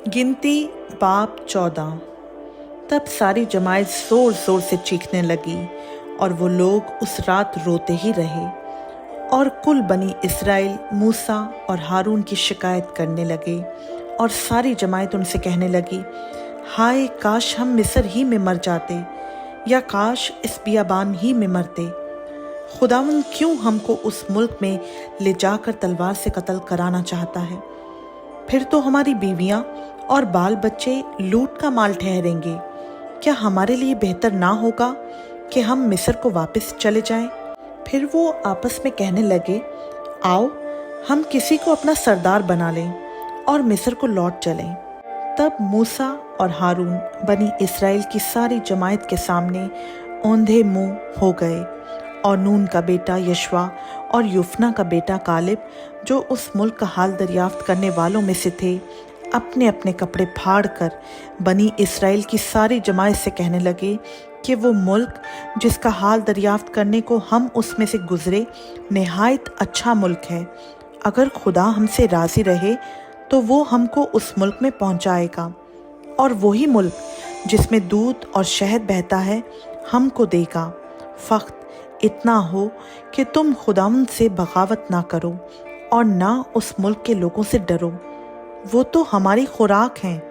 गिनती बाब 14। तब सारी जमात जोर जोर से चीखने लगी और वो लोग उस रात रोते ही रहे। और कुल बनी इस्राएल मूसा और हारून की शिकायत करने लगे और सारी जमात उनसे कहने लगी, हाय काश हम मिस्र ही में मर जाते, या काश इस बियाबान ही में मरते। खुदावंद क्यों हमको उस मुल्क में ले जाकर तलवार से कत्ल कराना चाहता है? फिर तो हमारी बीवियां और बाल बच्चे लूट का माल ठहरेंगे। क्या हमारे लिए बेहतर ना होगा कि हम मिस्र को वापस चले जाएं? फिर वो आपस में कहने लगे, आओ हम किसी को अपना सरदार बना लें और मिस्र को लौट चलें। तब मूसा और हारून बनी इस्राएल की सारी जमात के सामने औंधे मुंह हो गए। और नून का बेटा यशवा और युफना का बेटा कालिब, जो उस मुल्क का हाल दरियाफ्त करने वालों में से थे, अपने अपने कपड़े फाड़ कर बनी इस्राएल की सारी जमात से कहने लगे कि वो मुल्क जिसका हाल दरियाफ्त करने को हम उसमें से गुजरे निहायत अच्छा मुल्क है। अगर खुदा हमसे राज़ी रहे तो वो हमको उस मुल्क में पहुंचाएगा, और वही मुल्क जिसमें दूध और शहद बहता है हमको देगा। फ़क़्त इतना हो कि तुम खुदावंद से बगावत ना करो और ना उस मुल्क के लोगों से डरो। वो तो हमारी खुराक हैं,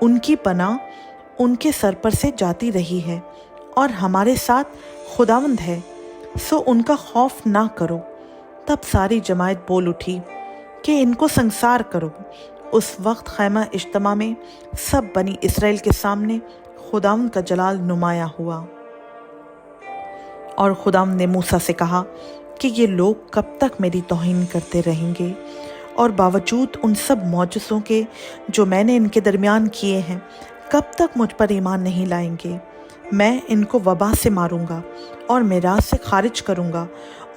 उनकी पनाह उनके सर पर से जाती रही है, और हमारे साथ खुदावंद है, सो उनका खौफ ना करो। तब सारी जमात बोल उठी कि इनको संसार करो। उस वक्त खैमा इज्तिमा में सब बनी इस्राएल के सामने खुदावंद का जलाल नुमाया हुआ। और खुदावंद ने मूसा से कहा कि ये लोग कब तक मेरी तौहीन करते रहेंगे, और बावजूद उन सब मौजज़ों के जो मैंने इनके दरमियान किए हैं, कब तक मुझ पर ईमान नहीं लाएंगे। मैं इनको वबा से मारूंगा और मिरास से खारिज करूंगा,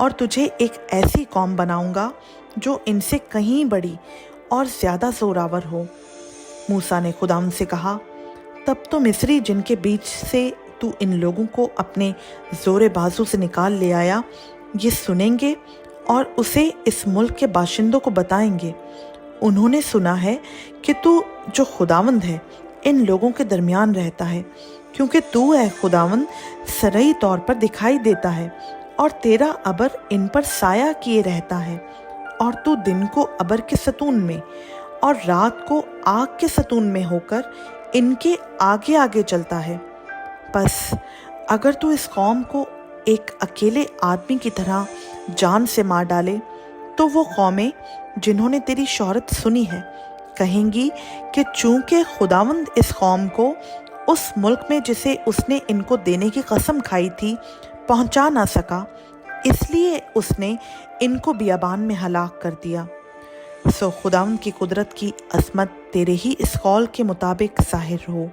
और तुझे एक ऐसी कौम बनाऊंगा जो इनसे कहीं बड़ी और ज़्यादा ज़ोरावर हो। मूसा ने खुदावंद से कहा, तब तो मिस्री जिनके बीच से तू इन लोगों को अपने ज़ोरे बाजू से निकाल ले आया, ये सुनेंगे और उसे इस मुल्क के बाशिंदों को बताएंगे। उन्होंने सुना है कि तू जो खुदावंद है इन लोगों के दरमियान रहता है, क्योंकि तू है खुदावंद सरई तौर पर दिखाई देता है, और तेरा अबर इन पर साया किए रहता है, और तू दिन को अबर के सतून में और रात को आग के सतून में होकर इनके आगे आगे चलता है। बस अगर तू इस कौम को एक अकेले आदमी की तरह जान से मार डाले, तो वो कौमें जिन्होंने तेरी शोहरत सुनी है कहेंगी कि चूंकि खुदावंद इस कौम को उस मुल्क में जिसे उसने इनको देने की कसम खाई थी पहुंचा ना सका, इसलिए उसने इनको बियाबान में हलाक कर दिया। सो खुदावंद की कुदरत की अज़मत तेरे ही इस कौल के मुताबिक ज़ाहिर हो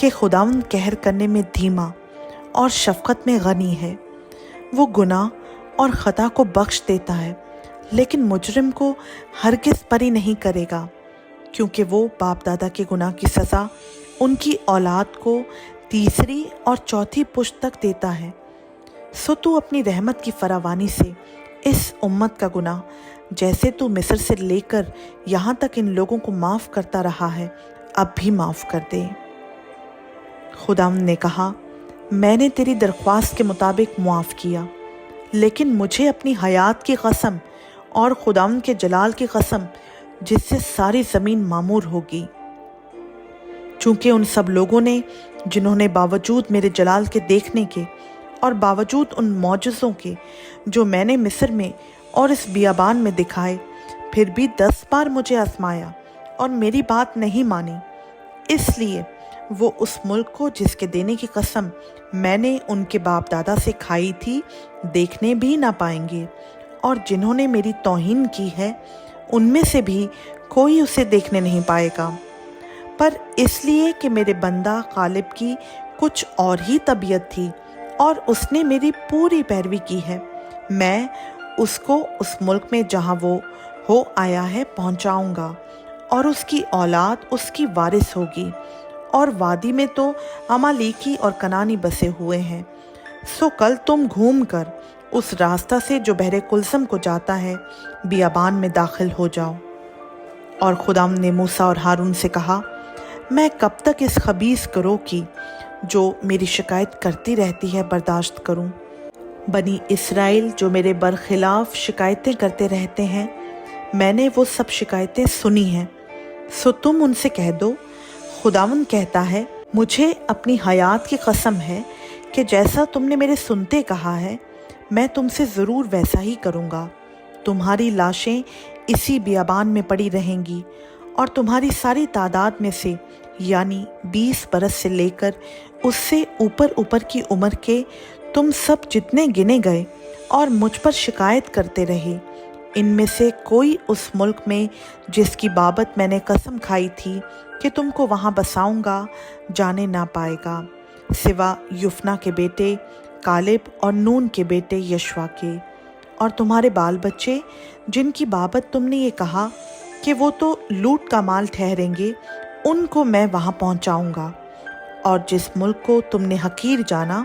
कि खुदावंद कहर करने में धीमा और शफ़क़त में गनी है। वो गुनाह और ख़ता को बख्श देता है, लेकिन मुजरिम को हरगिज़ बरी नहीं करेगा, क्योंकि वो बाप दादा के गुनाह की सज़ा उनकी औलाद को तीसरी और चौथी पुश्त तक देता है। सो तू अपनी रहमत की फरावानी से इस उम्मत का गुनाह जैसे तू मिस्र से लेकर यहाँ तक इन लोगों को माफ़ करता रहा है, अब भी माफ़ कर दे। खुदावंद ने कहा, मैंने तेरी दरख्वास्त के मुताबिक मुआफ़ किया, लेकिन मुझे अपनी हयात की कसम और खुदावंद के जलाल की कसम जिससे सारी ज़मीन मामूर होगी, चूँकि उन सब लोगों ने जिन्होंने बावजूद मेरे जलाल के देखने के और बावजूद उन मौजज़ों के जो मैंने मिस्र में और इस बियाबान में दिखाए, फिर भी 10 बार मुझे आजमाया और मेरी बात नहीं मानी, इसलिए वो उस मुल्क को जिसके देने की कसम मैंने उनके बाप दादा से खाई थी देखने भी ना पाएंगे, और जिन्होंने मेरी तौहीन की है उनमें से भी कोई उसे देखने नहीं पाएगा। पर इसलिए कि मेरे बंदा कालिब की कुछ और ही तबीयत थी और उसने मेरी पूरी पैरवी की है, मैं उसको उस मुल्क में जहाँ वो हो आया है पहुँचाऊँगा, और उसकी औलाद उसकी वारिस होगी। और वादी में तो अमालेकी और कनानी बसे हुए हैं। सो कल तुम घूम कर उस रास्ता से जो बहरे कुलसम को जाता है बियाबान में दाखिल हो जाओ। और खुदावंद ने मूसा और हारून से कहा, मैं कब तक इस खबीस गिरोह की जो मेरी शिकायत करती रहती है बर्दाश्त करूं? बनी इस्राएल जो मेरे बरखिलाफ शिकायतें करते रहते हैं, मैंने वो सब शिकायतें सुनी हैं। सो तुम उनसे कह दो, खुदावंद कहता है, मुझे अपनी हयात की कसम है कि जैसा तुमने मेरे सुनते कहा है, मैं तुमसे ज़रूर वैसा ही करूँगा। तुम्हारी लाशें इसी बियाबान में पड़ी रहेंगी और तुम्हारी सारी तादाद में से यानी 20 बरस से लेकर उससे ऊपर की उम्र के तुम सब जितने गिने गए और मुझ पर शिकायत करते रहे, इनमें से कोई उस मुल्क में जिसकी बाबत मैंने कसम खाई थी कि तुमको वहाँ बसाऊंगा जाने ना पाएगा, सिवा युफना के बेटे कालेब और नून के बेटे यशवा के। और तुम्हारे बाल बच्चे जिनकी बाबत तुमने ये कहा कि वो तो लूट का माल ठहरेंगे, उनको मैं वहाँ पहुँचाऊँगा। और जिस मुल्क को तुमने हकीर जाना,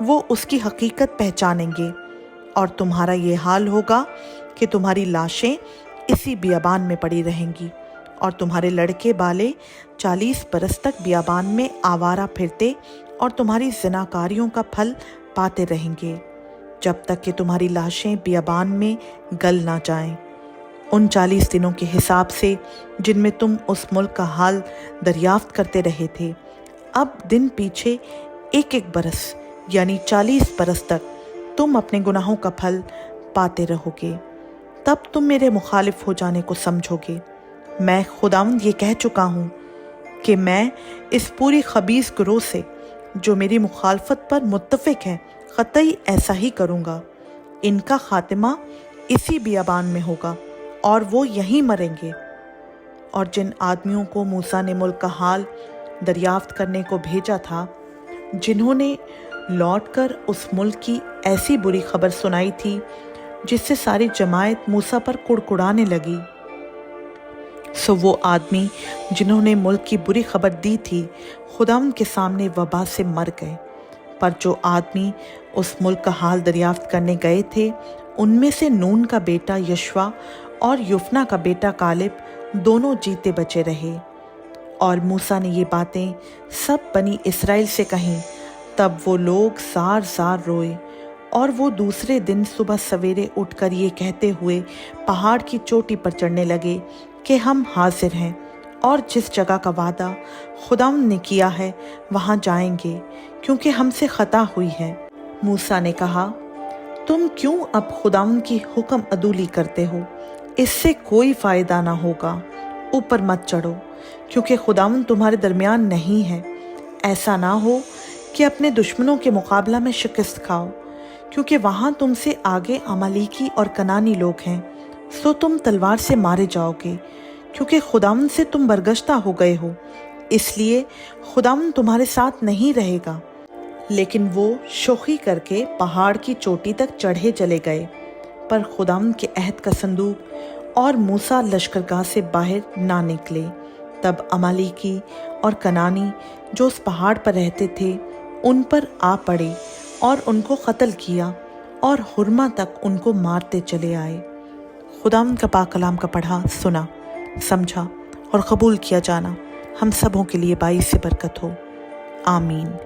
वो उसकी हकीकत पहचानेंगे। और तुम्हारा ये हाल होगा कि तुम्हारी लाशें इसी बियाबान में पड़ी रहेंगी और तुम्हारे लड़के बाले 40 बरस तक बियाबान में आवारा फिरते और तुम्हारी ज़िनाकारियों का फल पाते रहेंगे, जब तक कि तुम्हारी लाशें बियाबान में गल ना जाएं। उन 40 दिनों के हिसाब से जिनमें तुम उस मुल्क का हाल दरियाफ्त करते रहे थे, अब दिन पीछे 1-1 बरस यानी 40 बरस तक तुम अपने गुनाहों का फल पाते रहोगे। तब तुम मेरे मुखालिफ हो जाने को समझोगे। मैं खुदावंद ये कह चुका हूँ कि मैं इस पूरी खबीस गिरोह से जो मेरी मुखालफत पर मुत्तफिक है कतई ऐसा ही करूँगा। इनका खातिमा इसी बियाबान में होगा और वो यहीं मरेंगे। और जिन आदमियों को मूसा ने मुल्क का हाल दरियाफ्त करने को भेजा था, जिन्होंने लौटकर उस मुल्क की ऐसी बुरी खबर सुनाई थी जिससे सारी जमायत मूसा पर कुड़कुड़ाने लगी, सो वो आदमी जिन्होंने मुल्क की बुरी खबर दी थी खुदावंद के सामने वबा से मर गए। पर जो आदमी उस मुल्क का हाल दरियाफ्त करने गए थे, उनमें से नून का बेटा यशवा और युफना का बेटा कालेब दोनों जीते बचे रहे। और मूसा ने ये बातें सब बनी इस्राएल से कहीं। तब वो लोग जार जार रोए और वो दूसरे दिन सुबह सवेरे उठकर ये कहते हुए पहाड़ की चोटी पर चढ़ने लगे कि हम हाजिर हैं और जिस जगह का वादा खुदावंद ने किया है वहाँ जाएंगे, क्योंकि हमसे खता हुई है। मूसा ने कहा, तुम क्यों अब खुदावंद की हुक्म अदूली करते हो? इससे कोई फ़ायदा ना होगा। ऊपर मत चढ़ो, क्योंकि खुदावंद तुम्हारे दरमियान नहीं है। ऐसा ना हो कि अपने दुश्मनों के मुकाबला में शिकस्त खाओ, क्योंकि वहाँ तुमसे आगे अमालेकी और कनानी लोग हैं, सो तुम तलवार से मारे जाओगे, क्योंकि खुदावंद से तुम बरगश्ता हो गए हो। इसलिए खुदावंद तुम्हारे साथ नहीं रहेगा। लेकिन वो शोखी करके पहाड़ की चोटी तक चढ़े चले गए। पर खुदावंद के अहद का संदूक और मूसा लश्करगाह से बाहर ना निकले। तब अमालेकी और कनानी जो उस पहाड़ पर रहते थे, उन पर आ पड़े और उनको कत्ल किया और हुर्मा तक उनको मारते चले आए। खुदावंद का पाक कलाम का पढ़ा, सुना, समझा और कबूल किया जाना हम सबों के लिए बाइस से बरकत हो। आमीन।